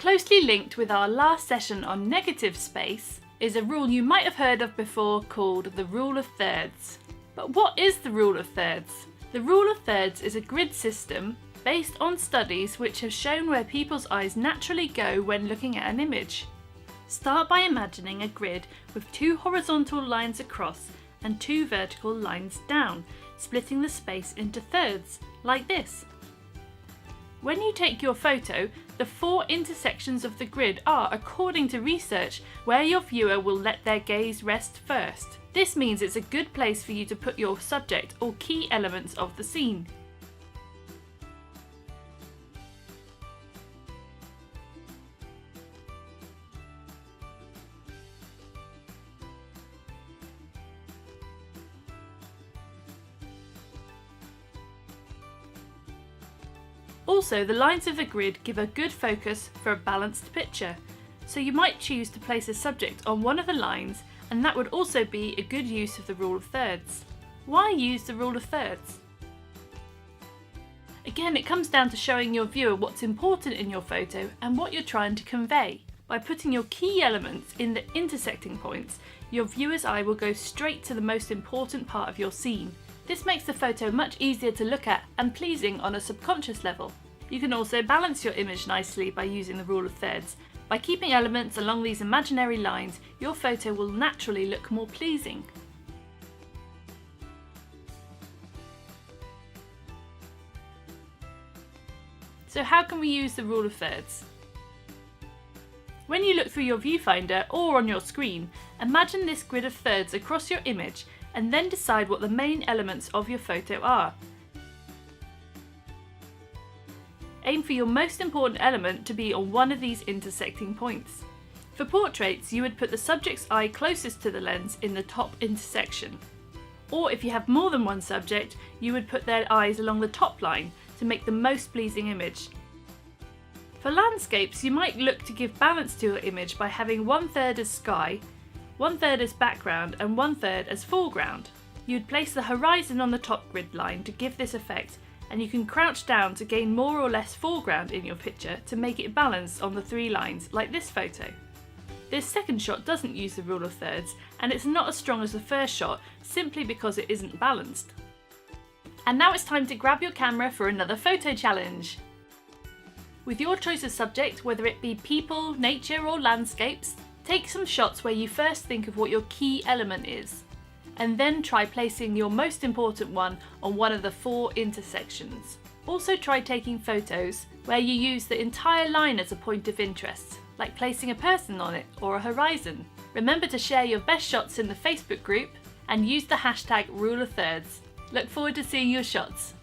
Closely linked with our last session on negative space is a rule you might have heard of before called the rule of thirds. But what is the rule of thirds? The rule of thirds is a grid system based on studies which have shown where people's eyes naturally go when looking at an image. Start by imagining a grid with 2 horizontal lines across and 2 vertical lines down, splitting the space into thirds, like this. When you take your photo, the 4 intersections of the grid are, according to research, where your viewer will let their gaze rest first. This means it's a good place for you to put your subject or key elements of the scene. Also, the lines of the grid give a good focus for a balanced picture, so you might choose to place a subject on one of the lines, and that would also be a good use of the rule of thirds. Why use the rule of thirds? Again, it comes down to showing your viewer what's important in your photo and what you're trying to convey. By putting your key elements in the intersecting points, your viewer's eye will go straight to the most important part of your scene. This makes the photo much easier to look at and pleasing on a subconscious level. You can also balance your image nicely by using the rule of thirds. By keeping elements along these imaginary lines, your photo will naturally look more pleasing. So how can we use the rule of thirds? When you look through your viewfinder or on your screen, imagine this grid of thirds across your image and then decide what the main elements of your photo are. Aim for your most important element to be on one of these intersecting points. For portraits, you would put the subject's eye closest to the lens in the top intersection. Or if you have more than one subject, you would put their eyes along the top line to make the most pleasing image. For landscapes, you might look to give balance to your image by having 1/3 as sky, 1/3 as background and 1/3 as foreground. You'd place the horizon on the top grid line to give this effect, and you can crouch down to gain more or less foreground in your picture to make it balanced on the 3 lines, like this photo. This second shot doesn't use the rule of thirds, and it's not as strong as the first shot simply because it isn't balanced. And now it's time to grab your camera for another photo challenge. With your choice of subject, whether it be people, nature or landscapes, take some shots where you first think of what your key element is, and then try placing your most important one on one of the 4 intersections. Also try taking photos where you use the entire line as a point of interest, like placing a person on it or a horizon. Remember to share your best shots in the Facebook group and use the hashtag Rule of Thirds. Look forward to seeing your shots.